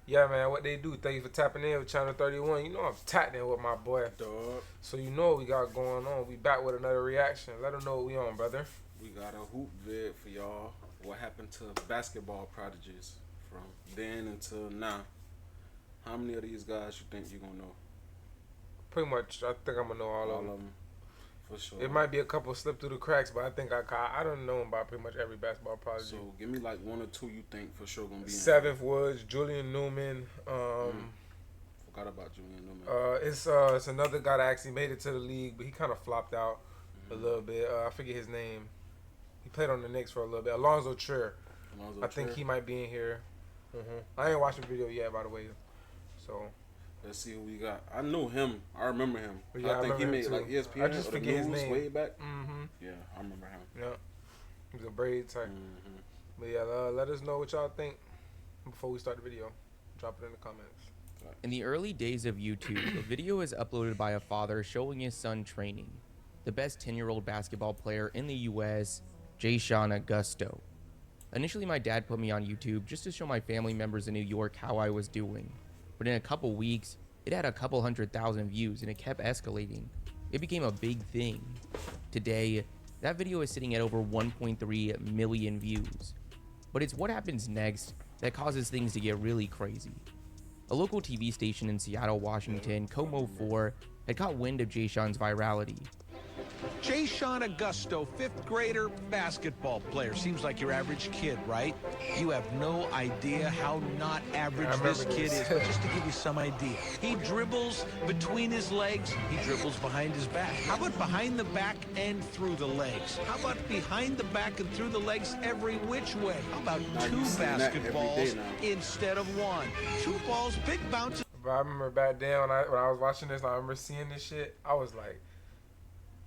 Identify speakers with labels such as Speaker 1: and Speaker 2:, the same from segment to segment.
Speaker 1: Yeah, man, what they do. Thank you for tapping in with Channel 31. You know I'm tapped in with my boy.
Speaker 2: Dog.
Speaker 1: So you know what we got going on. We back with another reaction. Let them know what we on, brother.
Speaker 2: We got a hoop vid for y'all. What happened to basketball prodigies from then until now? How many of these guys you think you gonna know?
Speaker 1: Pretty much, I think I'm gonna know all of them.
Speaker 2: For sure.
Speaker 1: It might be a couple slip through the cracks, but I think I don't know about pretty much every basketball prodigy.
Speaker 2: So give me like one or two you think for sure gonna be in.
Speaker 1: Seventh Woods, Julian Newman.
Speaker 2: Forgot about Julian Newman.
Speaker 1: It's another guy that actually made it to the league, but he kind of flopped out a little bit. I forget his name. He played on the Knicks for a little bit. Alonzo Trier. I think he might be in here. I ain't watched the video yet, by the way. So
Speaker 2: let's see who we got. I know him. I remember him.
Speaker 1: Yeah,
Speaker 2: I think he made
Speaker 1: too.
Speaker 2: like ESPN.
Speaker 1: I just forget his name.
Speaker 2: Way back. Yeah, I remember him.
Speaker 1: Yeah, he's a braid type. But yeah, let us know what y'all think before we start the video. Drop it in the comments.
Speaker 3: In the early days of YouTube, a video is uploaded by a father showing his son training. The best 10-year-old basketball player in the US, Jayshon Augusto. Initially, my dad put me on YouTube just to show my family members in New York how I was doing. But in a couple weeks, it had a couple 100,000 views and it kept escalating. It became a big thing. Today, that video is sitting at over 1.3 million views. But it's what happens next that causes things to get really crazy. A local TV station in Seattle, Washington, KOMO 4, had caught wind of Jayshon's virality.
Speaker 4: Jayshon Augusto, fifth grader basketball player. Seems like your average kid, right? You have no idea how not average this kid is. But just to give you some idea, he dribbles between his legs. He dribbles behind his back. How about behind the back and through the legs? How about behind the back and through the legs every which way? How about two basketballs instead of one? Two balls, big bounces.
Speaker 1: But I remember back then when I was watching this, I remember seeing this shit. I was like,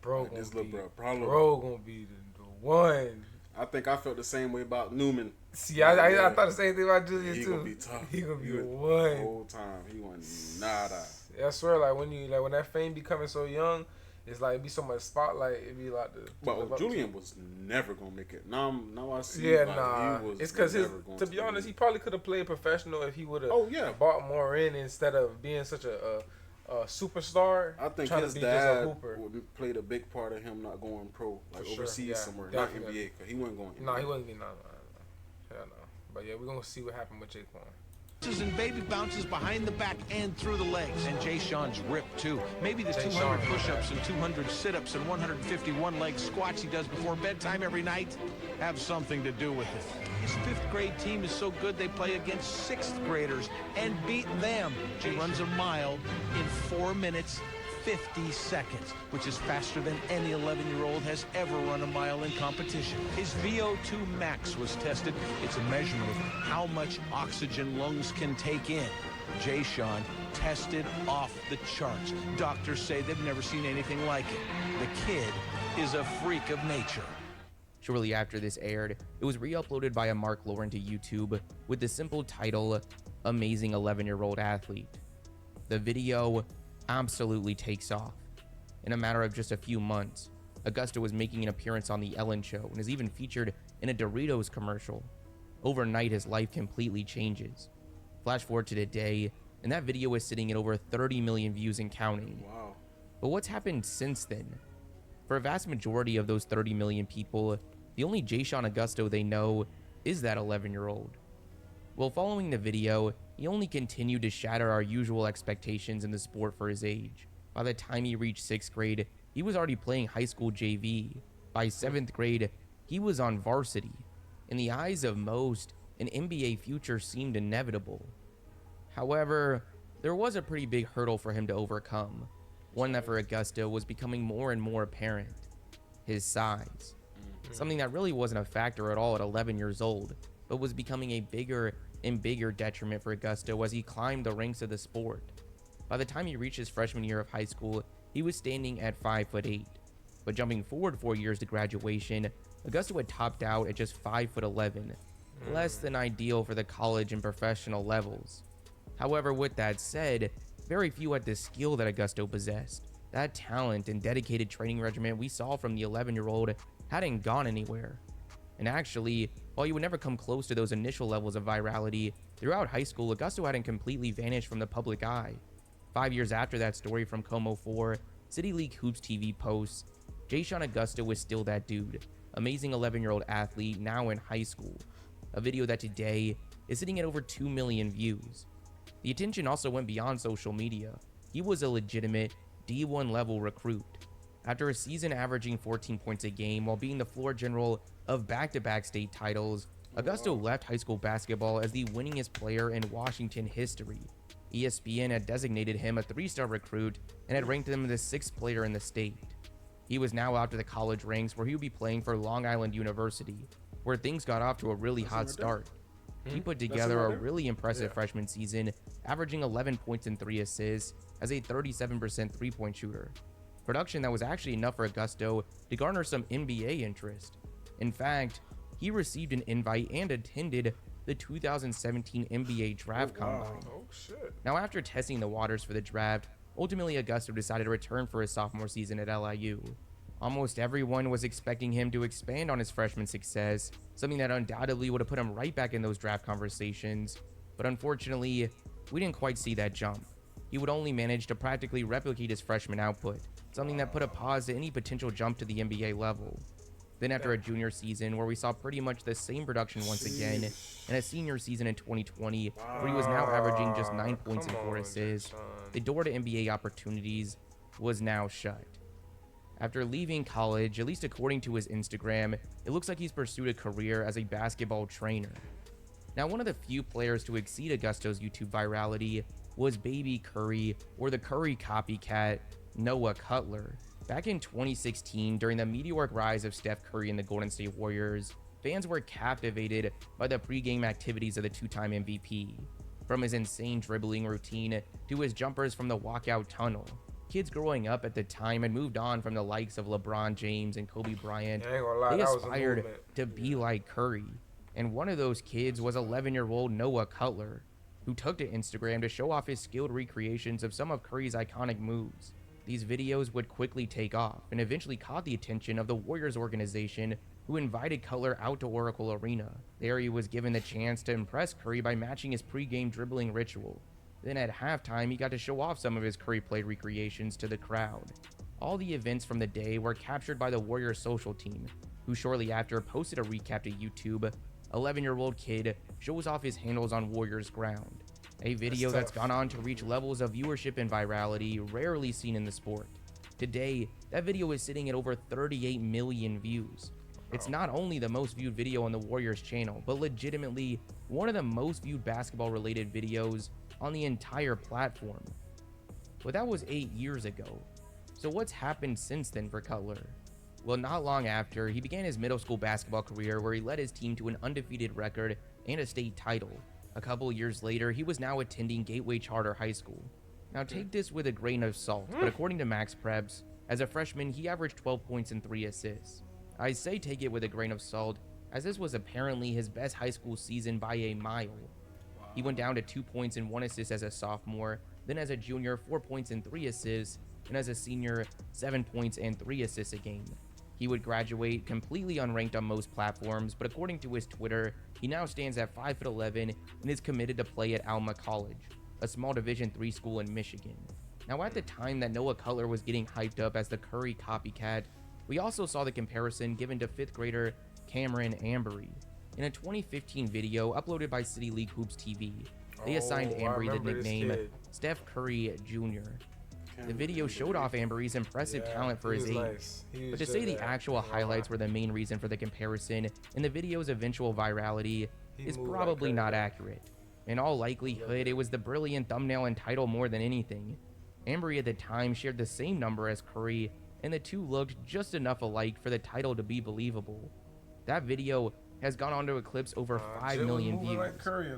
Speaker 1: bro gonna be the one.
Speaker 2: I think I felt the same way about Newman.
Speaker 1: See, I thought the same thing about Julian too.
Speaker 2: He gonna be tough.
Speaker 1: He gonna be the one.
Speaker 2: The whole time. He wasn't nada.
Speaker 1: Yeah, I swear, like when that fame be coming so young, it's like it be so much spotlight. It be like
Speaker 2: But Julian was never gonna make it. Now I see.
Speaker 1: Yeah,
Speaker 2: like, he was
Speaker 1: it's because to be honest, he probably could have played professional if he would have.
Speaker 2: Oh yeah.
Speaker 1: Bought more in instead of being such a superstar.
Speaker 2: I think his dad played a big part of him not going pro, like overseas somewhere, definitely. Not NBA, because he wasn't going.
Speaker 1: No, he wasn't getting Hell no. But yeah, we're gonna see what happened with Jaquan.
Speaker 4: And baby bounces behind the back and through the legs. And Jayshon's ripped too. Maybe the 200 push-ups and 200 sit-ups and 151 leg squats he does before bedtime every night have something to do with it. His fifth grade team is so good they play against sixth graders and beat them. Jay runs a mile in 4 minutes 50 seconds, which is faster than any 11-year-old has ever run a mile in competition. His VO2 max was tested. It's a measurement of how much oxygen lungs can take in. Jayshon tested off the charts. Doctors say they've never seen anything like it. The kid is a freak of nature.
Speaker 3: Shortly after this aired, it was re-uploaded by a Mark Lauren to YouTube with the simple title, Amazing 11-Year-Old Athlete. The video absolutely takes off. In a matter of just a few months, Augusto was making an appearance on The Ellen Show and is even featured in a Doritos commercial. Overnight, his life completely changes. Flash forward to today, and that video is sitting at over 30 million views and counting.
Speaker 2: Wow.
Speaker 3: But what's happened since then? For a vast majority of those 30 million people, the only Jayshon Augusto they know is that 11-year-old. Well, following the video, he only continued to shatter our usual expectations in the sport for his age. By the time he reached 6th grade, he was already playing high school JV. By 7th grade, he was on varsity. In the eyes of most, an NBA future seemed inevitable. However, there was a pretty big hurdle for him to overcome, one that for Augusto was becoming more and more apparent: his size. Something that really wasn't a factor at all at 11 years old, but was becoming a bigger and bigger detriment for Augusto as he climbed the ranks of the sport. By the time he reached his freshman year of high school, he was standing at 5'8", but jumping forward 4 years to graduation, Augusto had topped out at just 5'11", less than ideal for the college and professional levels. However, with that said, very few had the skill that Augusto possessed. That talent and dedicated training regimen we saw from the 11-year-old hadn't gone anywhere. And actually, While he would never come close to those initial levels of virality, throughout high school, Augusto hadn't completely vanished from the public eye. 5 years after that story from Como 4, City League Hoops TV posts, Jayshawn Augusto was still that dude, amazing 11-year-old athlete now in high school. A video that today is sitting at over 2 million views. The attention also went beyond social media. He was a legitimate D1 level recruit. After a season averaging 14 points a game while being the floor general of back-to-back state titles, Augusto left high school basketball as the winningest player in Washington history. ESPN had designated him a 3-star recruit and had ranked him the 6th player in the state. He was now out to the college ranks where he would be playing for Long Island University, where things got off to a really hot start. He put together a really impressive freshman season, averaging 11 points and 3 assists as a 37% three-point shooter. Production that was actually enough for Augusto to garner some NBA interest. In fact, he received an invite and attended the 2017 NBA Draft Combine.
Speaker 1: Oh, shit.
Speaker 3: Now, after testing the waters for the draft, ultimately Augusto decided to return for his sophomore season at LIU. Almost everyone was expecting him to expand on his freshman success, something that undoubtedly would have put him right back in those draft conversations, but unfortunately, we didn't quite see that jump. He would only manage to practically replicate his freshman output, something that put a pause to any potential jump to the NBA level. Then after a junior season where we saw pretty much the same production once again, and a senior season in 2020 where he was now averaging just 9 points and 4 assists, the door to NBA opportunities was now shut. After leaving college, at least according to his Instagram, it looks like he's pursued a career as a basketball trainer. Now, one of the few players to exceed Augusto's YouTube virality was Baby Curry, or the Curry copycat, Noah Cutler. Back in 2016, during the meteoric rise of Steph Curry and the Golden State Warriors, fans were captivated by the pregame activities of the two-time MVP. From his insane dribbling routine to his jumpers from the walkout tunnel, kids growing up at the time had moved on from the likes of LeBron James and Kobe Bryant. They aspired to be like Curry. And one of those kids was 11-year-old Noah Cutler, who took to Instagram to show off his skilled recreations of some of Curry's iconic moves. These videos would quickly take off and eventually caught the attention of the Warriors organization, who invited Cutler out to Oracle Arena. There he was given the chance to impress Curry by matching his pregame dribbling ritual. Then at halftime, he got to show off some of his Curry play recreations to the crowd. All the events from the day were captured by the Warriors social team, who shortly after posted a recap to YouTube. 11-year-old kid shows off his handles on Warriors ground, a video that's gone on to reach levels of viewership and virality rarely seen in the sport. Today, that video is sitting at over 38 million views. It's not only the most viewed video on the Warriors channel, but legitimately one of the most viewed basketball-related videos on the entire platform. But that was 8 years ago. So what's happened since then for Cutler? Well, not long after, he began his middle school basketball career where he led his team to an undefeated record and a state title. A couple years later, he was now attending Gateway Charter High School. Now take this with a grain of salt, but according to Max Preps, as a freshman, he averaged 12 points and 3 assists. I say take it with a grain of salt, as this was apparently his best high school season by a mile. He went down to 2 points and 1 assist as a sophomore, then as a junior, 4 points and 3 assists, and as a senior, 7 points and 3 assists a game. He would graduate completely unranked on most platforms, but according to his Twitter, he now stands at 5'11" and is committed to play at Alma College, a small Division III school in Michigan. Now, at the time that Noah Cutler was getting hyped up as the Curry copycat, we also saw the comparison given to 5th grader Cameron Ambery. In a 2015 video uploaded by City League Hoops TV, they assigned Ambery the nickname Steph Curry Jr. The video showed off Ambery's impressive talent for his age, but to say the actual highlights were the main reason for the comparison and the video's eventual virality is probably not accurate. In all likelihood, it was the brilliant thumbnail and title more than anything. Ambery at the time shared the same number as Curry, and the two looked just enough alike for the title to be believable. That video has gone on to eclipse over 5 million views.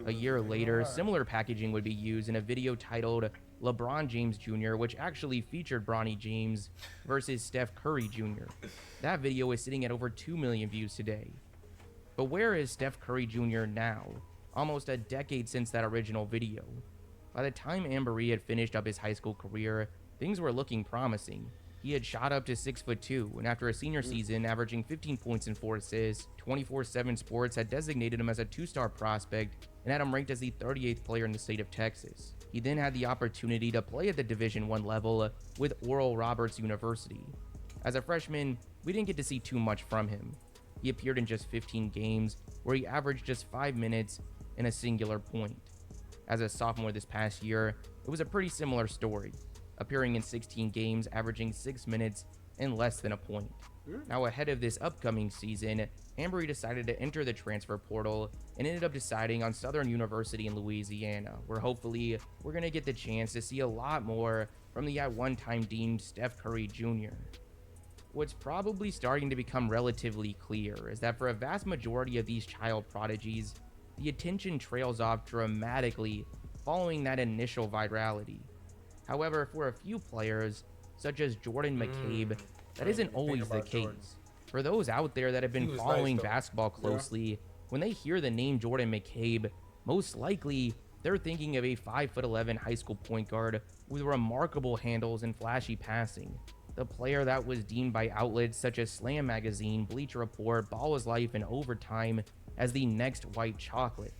Speaker 3: A year later, similar packaging would be used in a video titled LeBron James Jr., which actually featured Bronny James versus Steph Curry Jr. That video is sitting at over 2 million views today. But where is Steph Curry Jr. now, almost a decade since that original video? By the time Ambery had finished up his high school career, things were looking promising. He had shot up to 6'2", and after a senior season averaging 15 points and 4 assists, 24/7 Sports had designated him as a 2-star prospect and had him ranked as the 38th player in the state of Texas. He then had the opportunity to play at the Division I level with Oral Roberts University. As a freshman, we didn't get to see too much from him. He appeared in just 15 games, where he averaged just 5 minutes and a singular point. As a sophomore this past year, it was a pretty similar story, appearing in 16 games, averaging 6 minutes and less than a point. Now, ahead of this upcoming season, Ambry decided to enter the transfer portal and ended up deciding on Southern University in Louisiana, where hopefully we're going to get the chance to see a lot more from the at one time deemed Steph Curry Jr. What's probably starting to become relatively clear is that for a vast majority of these child prodigies, the attention trails off dramatically following that initial virality. However, for a few players, such as Jordan McCabe, that isn't always the case.
Speaker 1: Jordan.
Speaker 3: For those out there that have been following
Speaker 1: nice,
Speaker 3: basketball closely, when they hear the name Jordan McCabe, most likely they're thinking of a 5'11" high school point guard with remarkable handles and flashy passing. The player that was deemed by outlets such as Slam Magazine, Bleacher Report, Ball is Life, and Overtime as the next white chocolate.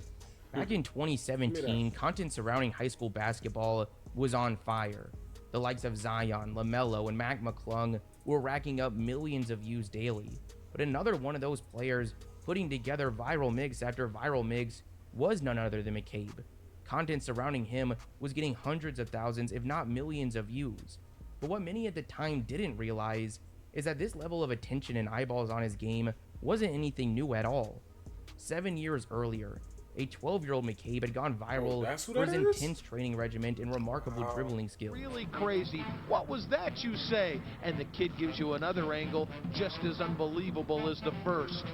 Speaker 3: Back in 2017, content surrounding high school basketball was on fire. The likes of Zion, LaMelo, and Mac McClung were racking up millions of views daily. But another one of those players putting together viral mix after viral mix was none other than McCabe. Content surrounding him was getting hundreds of thousands, if not millions of views. But what many at the time didn't realize is that this level of attention and eyeballs on his game wasn't anything new at all. 7 years earlier, a 12-year-old McCabe had gone viral for his intense training regimen and remarkable dribbling skills.
Speaker 4: Really crazy. What was that you say? And the kid gives you another angle just as unbelievable as the first.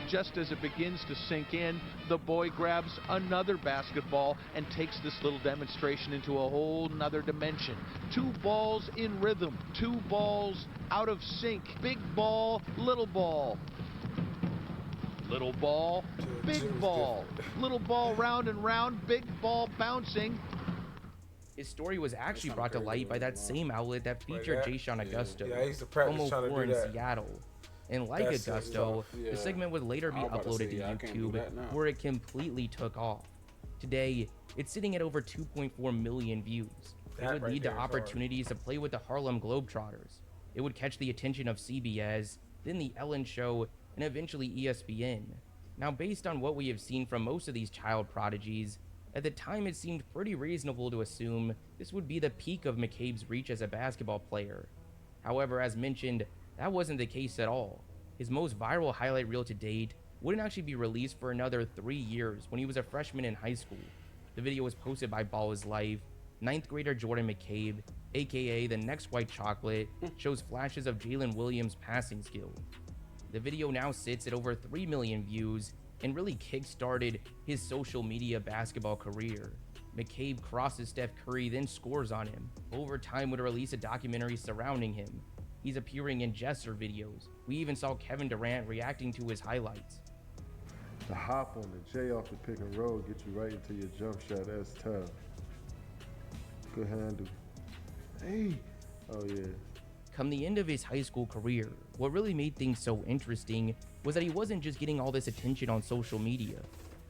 Speaker 4: Just as it begins to sink in, the boy grabs another basketball and takes this little demonstration into a whole nother dimension. 2 balls in rhythm, 2 balls out of sync. Big ball, little ball. Little ball, big ball. Little ball round and round, big ball bouncing.
Speaker 3: His story was actually brought to light by that same outlet that featured Jason Augusto,
Speaker 1: I used to practice trying to do
Speaker 3: in
Speaker 1: that.
Speaker 3: Seattle. And like Augusto, the segment would later be uploaded to YouTube, where it completely took off. Today, it's sitting at over 2.4 million views. It would lead to opportunities to play with the Harlem Globetrotters. It would catch the attention of CBS, then the Ellen Show, and eventually ESPN. Now, based on what we have seen from most of these child prodigies, at the time it seemed pretty reasonable to assume this would be the peak of McCabe's reach as a basketball player. However, as mentioned, that wasn't the case at all. His most viral highlight reel to date wouldn't actually be released for another 3 years when he was a freshman in high school. The video was posted by Ball is Life. 9th grader Jordan McCabe, aka the next white chocolate, shows flashes of Jalen Williams' passing skill. The video now sits at over 3 million views and really kick-started his social media basketball career. McCabe crosses Steph Curry, then scores on him. Overtime would release a documentary surrounding him. He's appearing in gesture videos. We even saw Kevin Durant reacting to his highlights.
Speaker 5: The hop on the J off the pick and roll get you right into your jump shot. That's tough. Good handle. Hey. Oh, yeah.
Speaker 3: Come the end of his high school career, what really made things so interesting was that he wasn't just getting all this attention on social media.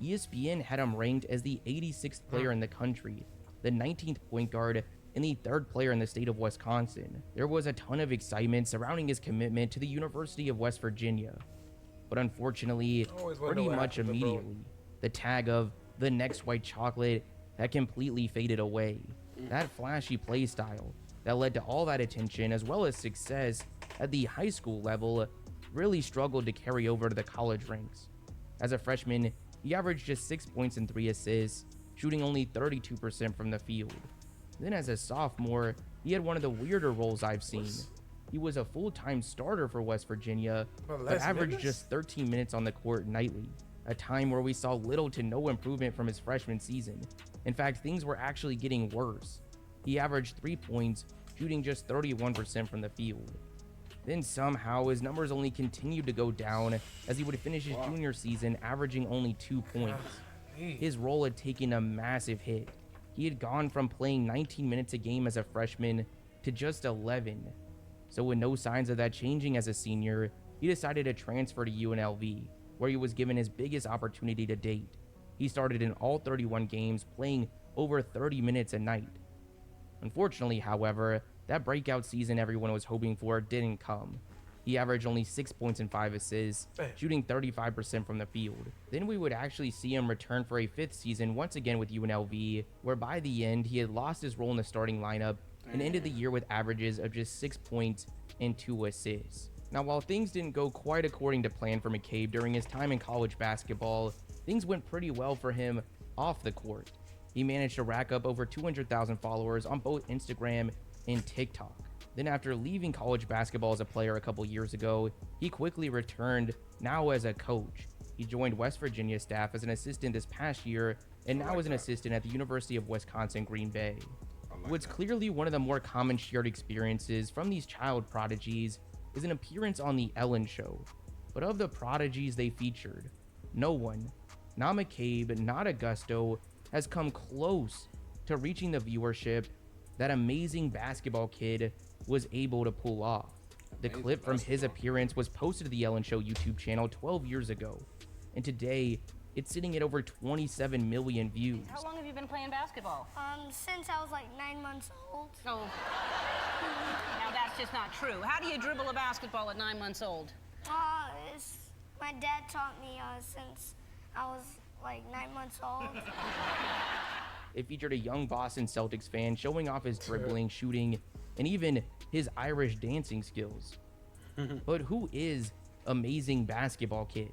Speaker 3: ESPN had him ranked as the 86th player in the country, the 19th point guard, and the 3rd player in the state of Wisconsin. There was a ton of excitement surrounding his commitment to the University of West Virginia. But unfortunately, pretty much immediately, the tag of the next white chocolate had completely faded away. That flashy play style that led to all that attention as well as success at the high school level really struggled to carry over to the college ranks. As a freshman, he averaged just 6 points and 3 assists, shooting only 32% from the field. Then as a sophomore, he had one of the weirder roles I've seen. He was a full-time starter for West Virginia, but averaged just 13 minutes on the court nightly, a time where we saw little to no improvement from his freshman season. In fact, things were actually getting worse. He averaged 3 points, shooting just 31% from the field. Then somehow his numbers only continued to go down as he would finish his junior season averaging only 2 points. His role had taken a massive hit. He had gone from playing 19 minutes a game as a freshman to just 11. So with no signs of that changing as a senior, he decided to transfer to UNLV, where he was given his biggest opportunity to date. He started in all 31 games, playing over 30 minutes a night. Unfortunately, however, that breakout season everyone was hoping for didn't come. He averaged only 6 points and 5 assists, shooting 35% from the field. Then we would actually see him return for a 5th season once again with UNLV, where by the end he had lost his role in the starting lineup and ended the year with averages of just 6 points and 2 assists. Now, while things didn't go quite according to plan for McCabe during his time in college basketball, things went pretty well for him off the court. He managed to rack up over 200,000 followers on both Instagram and TikTok. Then after leaving college basketball as a player a couple years ago, he quickly returned, now as a coach. He joined West Virginia staff as an assistant this past year, and now is an assistant at the University of Wisconsin Green Bay. What's clearly one of the more common shared experiences from these child prodigies is an appearance on The Ellen Show. But of the prodigies they featured, no one, not McCabe, not Augusto, has come close to reaching the viewership that amazing basketball kid was able to pull off. The clip from his appearance was posted to the Ellen Show YouTube channel 12 years ago, and today it's sitting at over 27 million views.
Speaker 6: How long have you been playing basketball?
Speaker 7: Since I was like 9 months old.
Speaker 6: Oh, now that's just not true. How do you dribble a basketball at 9 months old?
Speaker 7: My dad taught me since I was like 9 months old.
Speaker 3: It featured a young Boston Celtics fan showing off his dribbling, shooting, and even his Irish dancing skills. But who is Amazing Basketball Kid?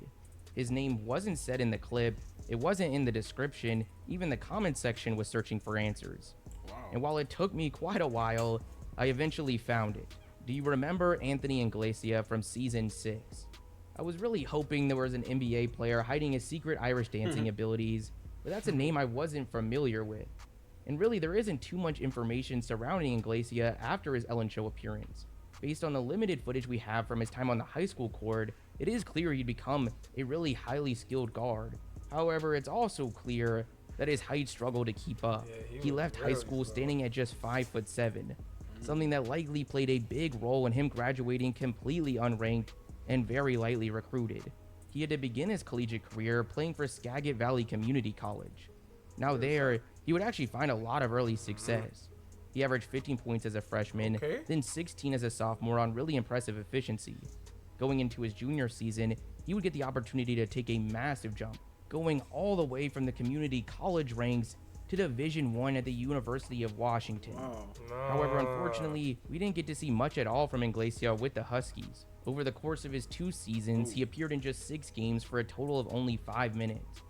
Speaker 3: His name wasn't said in the clip, it wasn't in the description, even the comment section was searching for answers.
Speaker 2: Wow.
Speaker 3: And while it took me quite a while, I eventually found it. Do you remember Anthony Iglesias from season 6? I was really hoping there was an NBA player hiding his secret Irish dancing abilities, but that's a name I wasn't familiar with. And really, there isn't too much information surrounding Iglesias after his Ellen Show appearance. Based on the limited footage we have from his time on the high school court, it is clear he'd become a really highly skilled guard. However, it's also clear that his height struggled to keep up. He left high school standing at just 5'7", something that likely played a big role in him graduating completely unranked and very lightly recruited. He had to begin his collegiate career playing for Skagit Valley Community College. Now there, he would actually find a lot of early success. He averaged 15 points as a freshman, then 16 as a sophomore on really impressive efficiency. Going into his junior season, he would get the opportunity to take a massive jump, going all the way from the community college ranks to Division I at the University of Washington. However, unfortunately, we didn't get to see much at all from Iglesias with the Huskies. Over the course of his 2 seasons, he appeared in just 6 games for a total of only 5 minutes.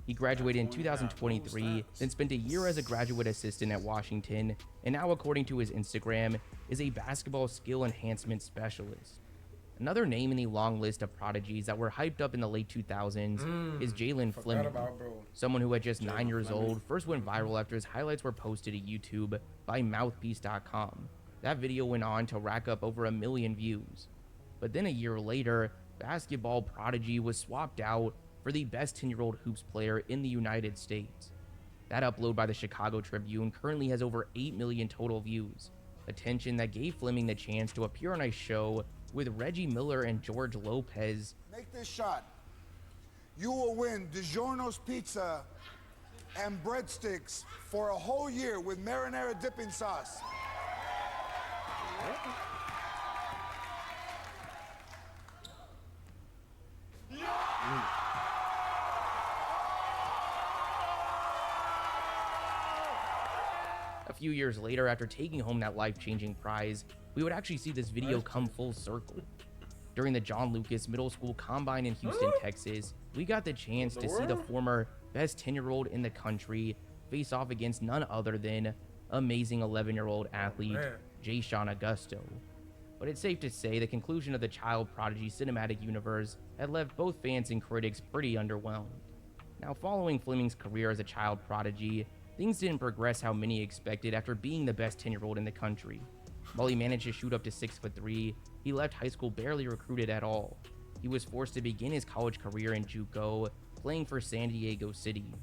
Speaker 3: He graduated in 2023, then spent a year as a graduate assistant at Washington, and now, according to his Instagram, is a basketball skill enhancement specialist. Another name in the long list of prodigies that were hyped up in the late 2000s is Jalen Fleming, someone who at just 9 years old first went viral after his highlights were posted to YouTube by Mouthpiece.com. That video went on to rack up over 1 million views. But then a year later, Basketball Prodigy was swapped out for the best 10-year-old hoops player in the United States. That upload by the Chicago Tribune currently has over 8 million total views, attention that gave Fleming the chance to appear on a show with Reggie Miller and George Lopez.
Speaker 8: Make this shot. You will win DiGiorno's Pizza and breadsticks for a whole year with marinara dipping sauce.
Speaker 3: A few years later, after taking home that life-changing prize, we would actually see this video come full circle. During the John Lucas Middle School Combine in Houston, Texas, we got the chance to see the former best 10-year-old in the country face off against none other than amazing 11-year-old athlete Jay-Sean Augusto. But it's safe to say the conclusion of the Child Prodigy cinematic universe had left both fans and critics pretty underwhelmed. Now, following Fleming's career as a child prodigy, things didn't progress how many expected after being the best 10-year-old in the country. While he managed to shoot up to 6'3", he left high school barely recruited at all. He was forced to begin his college career in JUCO, playing for San Diego City.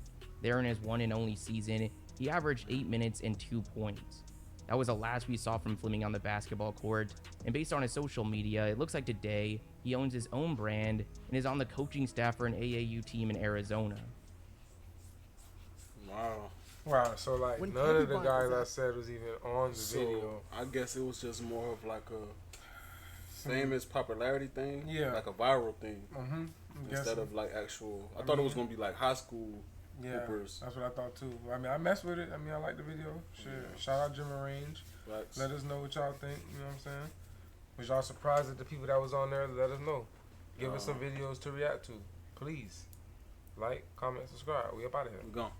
Speaker 3: There in his one and only season, he averaged 8 minutes and 2 points. That was the last we saw from Fleming on the basketball court, and based on his social media, it looks like today he owns his own brand and is on the coaching staff for an AAU team in Arizona.
Speaker 2: Wow.
Speaker 1: Wow, so like
Speaker 9: When
Speaker 1: none of the
Speaker 9: Kobe
Speaker 1: guys
Speaker 9: was
Speaker 1: I
Speaker 9: at-
Speaker 1: said was even on the video.
Speaker 2: I guess it was just more of like a famous popularity thing.
Speaker 1: Yeah.
Speaker 2: Like a viral thing.
Speaker 1: Mm-hmm.
Speaker 2: Instead of like actual. I thought it was gonna be like high school hoopers.
Speaker 1: That's what I thought too. I mean, I messed with it. I mean, I like the video. Shit.
Speaker 2: Yeah.
Speaker 1: Shout out Jim Range.
Speaker 2: Facts.
Speaker 1: Let us know what y'all think. You know what I'm saying? Was y'all surprised at the people that was on there? Let us know. Give us some videos to react to. Please. Like, comment, subscribe. We up out of here.
Speaker 2: We gone.